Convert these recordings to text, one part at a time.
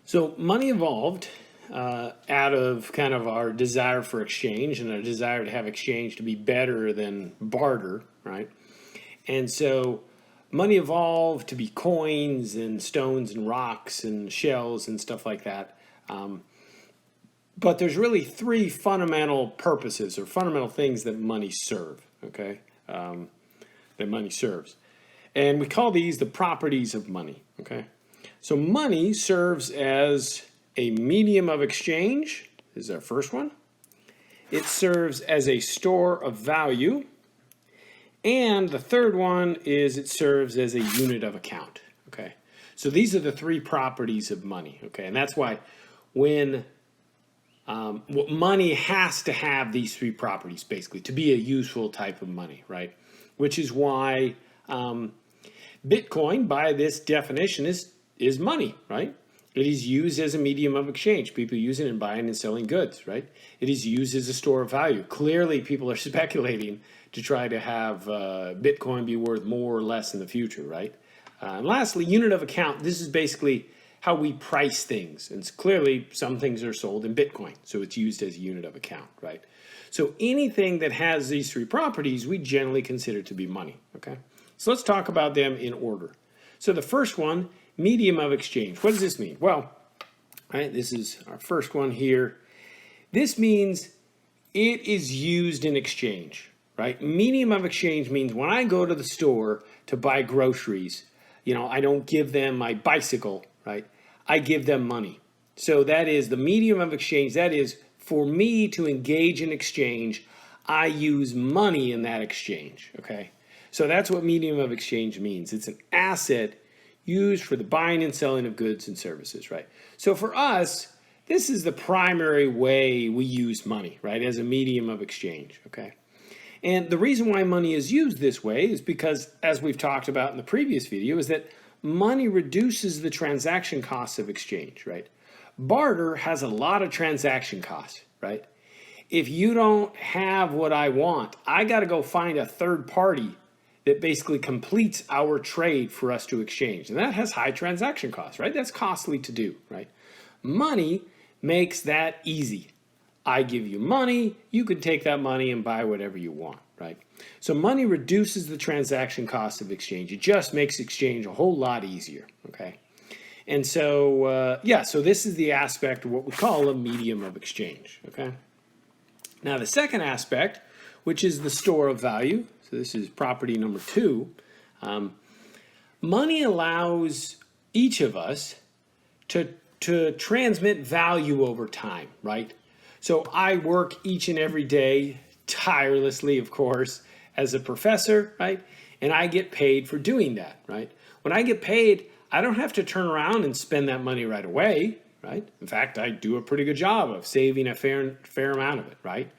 So money evolved out of kind of our desire for exchange and a desire to have exchange to be better than barter, right? And so money evolved to be coins and stones and rocks and shells and stuff like that. But there's really three fundamental purposes or fundamental things that money serve, okay? That money serves. And we call these the properties of money, okay? So money serves as a medium of exchange, this is our first one. It serves as a store of value. And the third one is it serves as a unit of account, okay? So these are the three properties of money, okay? And that's why when money has to have these three properties, basically, to be a useful type of money, right? Which is why Bitcoin, by this definition, is money, right? It is used as a medium of exchange. People use it in buying and selling goods, right? It is used as a store of value. Clearly, people are speculating to try to have Bitcoin be worth more or less in the future, right? And lastly, unit of account. This is basically how we price things. And clearly, some things are sold in Bitcoin, so it's used as a unit of account, right? So anything that has these three properties, we generally consider to be money, okay? So let's talk about them in order. So the first one, medium of exchange. What does this mean? Well, right, this is our first one here. This means it is used in exchange, right? Medium of exchange means when I go to the store to buy groceries, I don't give them my bicycle, right? I give them money. So that is the medium of exchange. That is for me to engage in exchange, I use money in that exchange, okay? So that's what medium of exchange means. It's an asset used for the buying and selling of goods and services, right? So for us, this is the primary way we use money, right, as a medium of exchange, okay? And the reason why money is used this way is because, as we've talked about in the previous video, is that money reduces the transaction costs of exchange, right? Barter has a lot of transaction costs, right? If you don't have what I want, I got to go find a third party that basically completes our trade for us to exchange. And that has high transaction costs, right? That's costly to do, right? Money makes that easy. I give you money, you can take that money and buy whatever you want, right? So money reduces the transaction cost of exchange. It just makes exchange a whole lot easier, okay? And so, so this is the aspect of what we call a medium of exchange, okay? Now the second aspect, which is the store of value, so this is property number 2. Money allows each of us to transmit value over time, right? So I work each and every day, tirelessly, of course, as a professor, right? And I get paid for doing that, right? When I get paid, I don't have to turn around and spend that money right away, right? In fact, I do a pretty good job of saving a fair amount of it, right?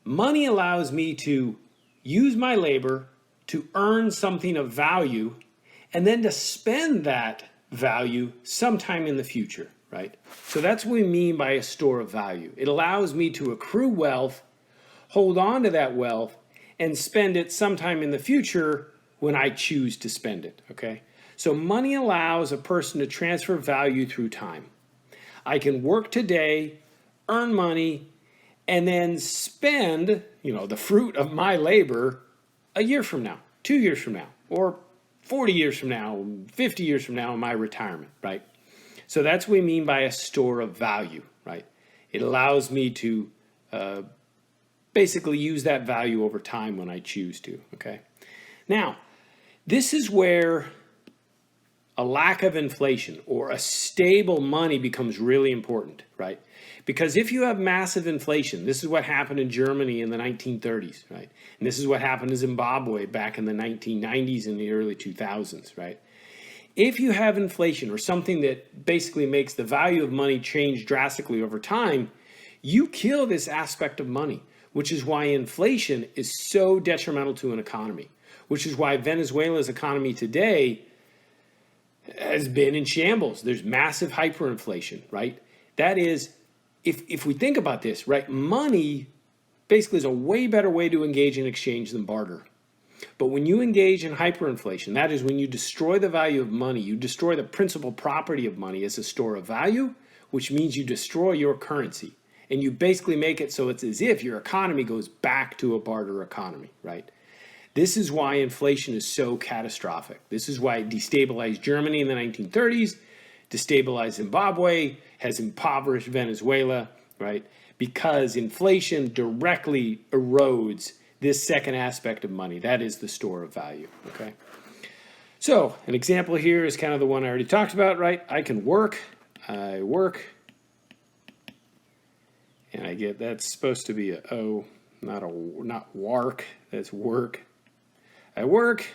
Money allows me to use my labor to earn something of value and then to spend that value sometime in the future, right? So that's what we mean by a store of value. It allows me to accrue wealth, hold on to that wealth, and spend it sometime in the future when I choose to spend it, okay? So money allows a person to transfer value through time. I can work today, earn money, and then spend, the fruit of my labor a year from now, 2 years from now, or 40 years from now, 50 years from now in my retirement, right? So that's what we mean by a store of value, right? It allows me to basically use that value over time when I choose to, okay? Now, this is where a lack of inflation or a stable money becomes really important, right? Because if you have massive inflation, this is what happened in Germany in the 1930s, right? And this is what happened in Zimbabwe back in the 1990s and the early 2000s, right? If you have inflation or something that basically makes the value of money change drastically over time, you kill this aspect of money, which is why inflation is so detrimental to an economy, which is why Venezuela's economy today has been in shambles. There's massive hyperinflation, right? That is, if we think about this, right, money basically is a way better way to engage in exchange than barter. But when you engage in hyperinflation, that is when you destroy the value of money, you destroy the principal property of money as a store of value, which means you destroy your currency. And you basically make it so it's as if your economy goes back to a barter economy, right? This is why inflation is so catastrophic. This is why it destabilized Germany in the 1930s, destabilized Zimbabwe, has impoverished Venezuela, right? Because inflation directly erodes this second aspect of money. That is the store of value, okay? So an example here is kind of the one I already talked about, right? I work, and I get, that's supposed to be a O, not work, that's work. I work,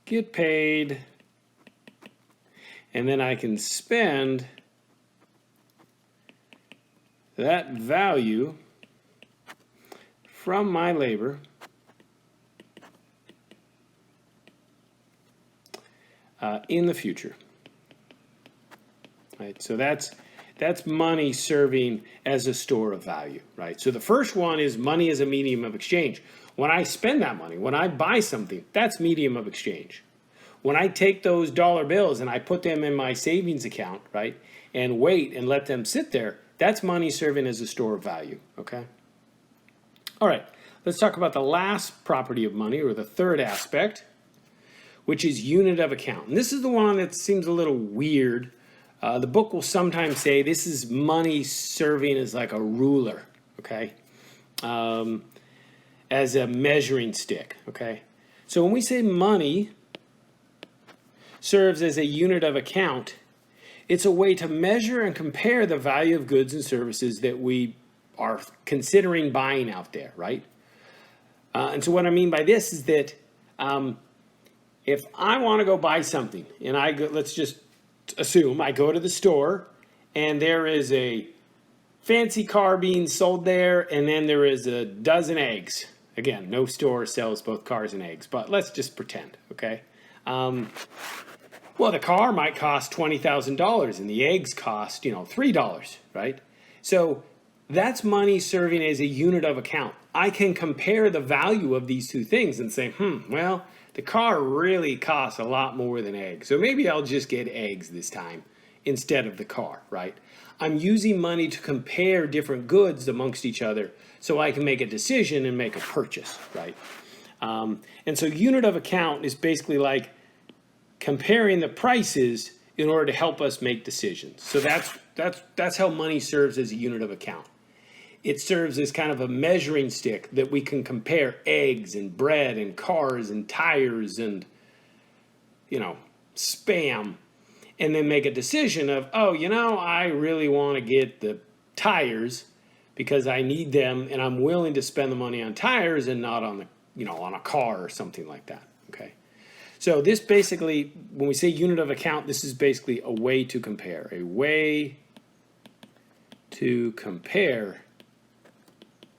get paid, and then I can spend that value from my labor in the future. Right? So that's money serving as a store of value, right? So the first one is money as a medium of exchange. When I spend that money, when I buy something, that's medium of exchange. When I take those dollar bills and I put them in my savings account, right, and wait and let them sit there, that's money serving as a store of value, okay? All right, let's talk about the last property of money, or the third aspect, which is unit of account. And this is the one that seems a little weird. The book will sometimes say this is money serving as like a ruler, okay? As a measuring stick, okay? So when we say money serves as a unit of account, it's a way to measure and compare the value of goods and services that we are considering buying out there, right? And so what I mean by this is that if I want to go buy something, and let's just assume I go to the store and there is a fancy car being sold there, and then there is a dozen eggs. Again, no store sells both cars and eggs, but let's just pretend, okay? Well, the car might cost $20,000 and the eggs cost, $3, right? So that's money serving as a unit of account. I can compare the value of these two things and say, well, the car really costs a lot more than eggs. So maybe I'll just get eggs this time instead of the car, right? I'm using money to compare different goods amongst each other so I can make a decision and make a purchase, right? And so unit of account is basically like comparing the prices in order to help us make decisions. So that's how money serves as a unit of account. It serves as kind of a measuring stick that we can compare eggs and bread and cars and tires and, Spam, and then make a decision of, I really want to get the tires because I need them and I'm willing to spend the money on tires and not on on a car or something like that, okay? So this basically, when we say unit of account, this is basically a way to compare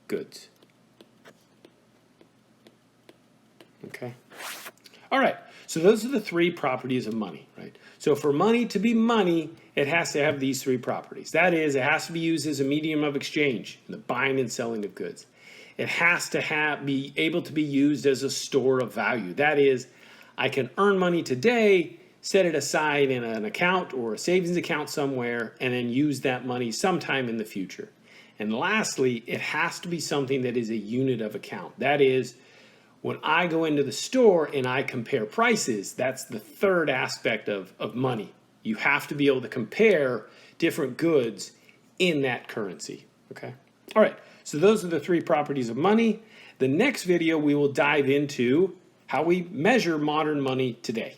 goods. Okay. All right. So those are the three properties of money, right? So for money to be money, it has to have these three properties. That is, it has to be used as a medium of exchange in the buying and selling of goods. It has to be able to be used as a store of value. That is, I can earn money today, set it aside in an account or a savings account somewhere, and then use that money sometime in the future. And lastly, it has to be something that is a unit of account. That is, when I go into the store and I compare prices, that's the third aspect of money. You have to be able to compare different goods in that currency, okay? All right, so those are the three properties of money. The next video, we will dive into how we measure modern money today.